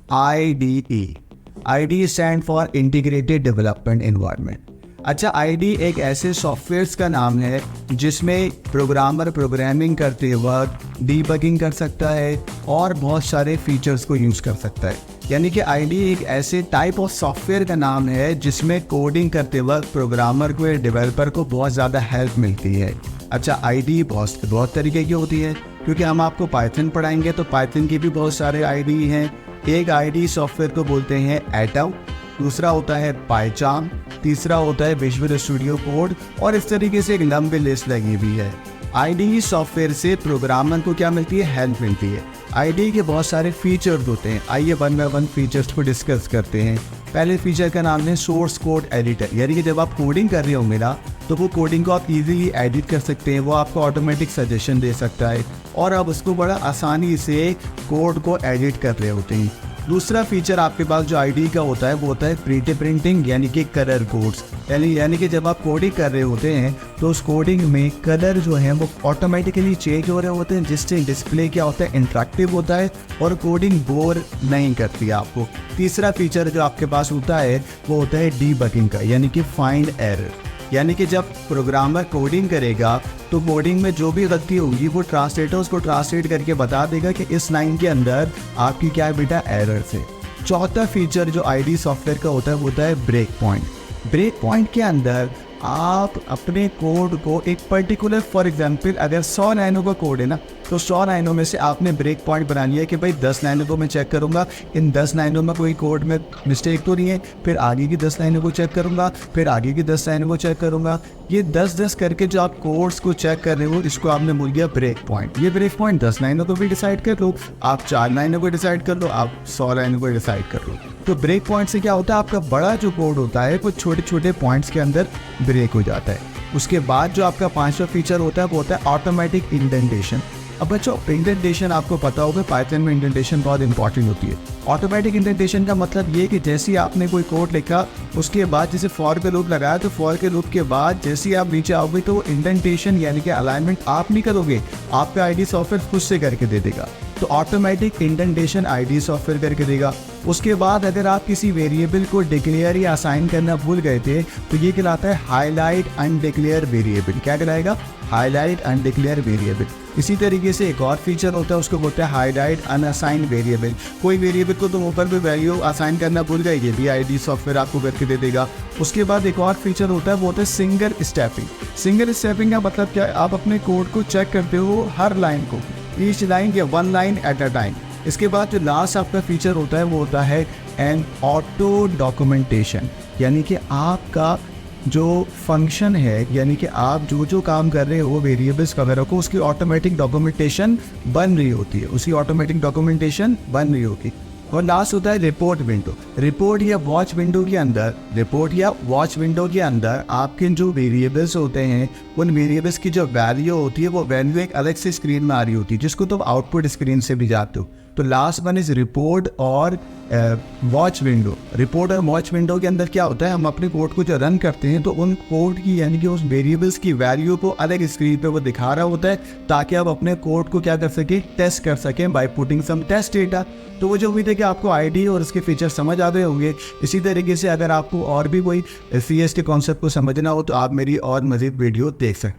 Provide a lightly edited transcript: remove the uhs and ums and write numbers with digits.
IDE। IDE stand for integrated development environment. अच्छा, IDE एक ऐसे सॉफ्टवेयर्स का नाम है जिसमें प्रोग्रामर प्रोग्रामिंग करते वक्त डीबगिंग कर सकता है और बहुत सारे फीचर्स को यूज़ कर सकता है। यानी कि IDE एक ऐसे टाइप ऑफ सॉफ्टवेयर का नाम है जिसमें कोडिंग करते वक्त प्रोग्रामर को या डेवलपर को बहुत ज़्यादा हेल्प मिलती है। अच्छा, IDE बहुत तरीके की होती है, क्योंकि हम आपको पाइथन पढ़ाएंगे तो पाइथन की भी बहुत सारे IDE हैं। एक IDE सॉफ्टवेयर को बोलते हैं एटम, दूसरा होता है पाइचार्म, तीसरा होता है विजुअल स्टूडियो कोड, और इस तरीके से एक लंबी लिस्ट लगी हुई है। IDE सॉफ्टवेयर से प्रोग्रामर को क्या मिलती है? हेल्प मिलती है। IDE के बहुत सारे फीचर्स होते हैं। आइए वन बाय वन फीचर्स को डिस्कस करते हैं। पहले फीचर का नाम है सोर्स कोड एडिटर, यानी कि जब आप कोडिंग कर रहे होंगे ना तो वो कोडिंग को आप इजीली एडिट कर सकते हैं। वो आपको ऑटोमेटिक सजेशन दे सकता है और आप उसको बड़ा आसानी से कोड को एडिट कर रहे होते हैं। दूसरा फीचर आपके पास जो IDE का होता है वो होता है प्रीटी प्रिंटिंग, यानी कि कलर कोड्स। यानी कि जब आप कोडिंग कर रहे होते हैं तो उस कोडिंग में कलर जो है वो ऑटोमेटिकली चेंज हो रहे होते हैं, जिससे डिस्प्ले क्या होता है? इंटरेक्टिव होता है और कोडिंग बोर नहीं करती आपको। तीसरा फीचर जो आपके पास होता है वो होता है डीबगिंग का, यानी कि फाइंड एरर। यानी कि जब प्रोग्रामर कोडिंग करेगा तो कोडिंग में जो भी गलती होगी वो ट्रांसलेटर उसको ट्रांसलेट करके बता देगा कि इस लाइन के अंदर आपकी क्या है बेटा, एरर से। चौथा फीचर जो IDE सॉफ्टवेयर का होता है ब्रेक पॉइंट। ब्रेक पॉइंट के अंदर आप अपने कोड को एक पर्टिकुलर, फॉर एग्जांपल अगर 100 लाइनों का कोड है ना, तो 100 लाइनों में से आपने ब्रेक पॉइंट बना लिया कि भाई 10 लाइनों को मैं चेक करूंगा, इन 10 लाइनों में कोई कोड में मिस्टेक तो नहीं है, फिर आगे की 10 लाइनों को चेक करूंगा, फिर आगे की 10 लाइनों को चेक करूंगा। ये 10-10 करके जो आप कोड्स को चेक कर रहे हो, इसको आपने बोल दिया ब्रेक पॉइंट। ये ब्रेक पॉइंट 10 लाइनों को भी डिसाइड कर लो, आप 4 लाइनों को डिसाइड कर लो, आप 100 लाइनों को डिसाइड कर लो। तो ब्रेक पॉइंट से क्या होता है? आपका बड़ा जो कोड होता है वो छोटे छोटे पॉइंट्स के अंदर ब्रेक हो जाता है। उसके बाद जो आपका पांचवा फीचर होता है वो होता है ऑटोमेटिक इंडेंटेशन। अब बच्चों, इंडेंटेशन आपको पता होगा, पाइथन में इंडेंटेशन बहुत इंपॉर्टेंट होती है। ऑटोमेटिक इंडेंटेशन का मतलब ये कि जैसे ही आपने कोई कोड लिखा उसके बाद जैसे फॉर का लूप लगाया, तो फॉर के लूप के बाद जैसे ही आप नीचे आओगे तो इंडेंटेशन यानी कि अलाइनमेंट आप नहीं करोगे, आपका IDE सॉफ्टवेयर खुद से करके दे देगा। तो ऑटोमेटिक इंडेंटेशन IDE सॉफ्टवेयर करके देगा। उसके बाद अगर आप किसी वेरिएबल को डिक्लेयर या असाइन करना भूल गए थे तो ये कहलाता है हाईलाइट अनडिक्लेयर वेरिएबल। क्या कहलाएगा? Highlight undeclared variable. इसी तरीके से एक और फीचर होता है, उसको बोलते हैं हाईलाइट अनअसाइन वेरिएबल। कोई वेरिएबल को तुम ऊपर पे वैल्यू असाइन करना भूल गए, ये भी IDE सॉफ्टवेयर आपको करके दे देगा। उसके बाद एक और फीचर होता है वो होता है सिंगल स्टेपिंग। सिंगल स्टेपिंग का मतलब क्या है? आप अपने कोड को चेक करते हो हर लाइन को, ईच लाइन या one line at a time. इसके बाद जो लास्ट आपका फीचर होता है वो होता है एन ऑटो डॉक्यूमेंटेशन, यानी कि आपका जो फंक्शन है, यानी कि आप जो काम कर रहे हो वेरिएबल्स वगैरह को, उसकी ऑटोमेटिक डॉक्यूमेंटेशन बन रही होती है, उसकी ऑटोमेटिक डॉक्यूमेंटेशन बन रही होगी। और लास्ट होता है रिपोर्ट विंडो। रिपोर्ट या वॉच विंडो के अंदर आपके जो वेरिएबल्स होते हैं उन वेरिएबल्स की जो वैल्यू होती है वो वैल्यू एक अलग से स्क्रीन में आ रही होती है, जिसको तुम आउटपुट स्क्रीन से भी जाते हो। तो लास्ट वन इज रिपोर्ट और वॉच विंडो। रिपोर्ट और वॉच विंडो के अंदर क्या होता है? हम अपने कोड को जो रन करते हैं तो उन कोड की यानी कि उस वेरिएबल्स की वैल्यू को अलग स्क्रीन पे वो दिखा रहा होता है, ताकि आप अपने कोड को क्या कर सके? टेस्ट कर सकें by putting some test data. तो वो जो उम्मीद है कि आपको IDE और उसके फीचर समझ आ गए होंगे। इसी तरीके से अगर आपको और भी कोई CS के कॉन्सेप्ट को समझना हो तो आप मेरी और मज़ीद वीडियो देख सकते हैं।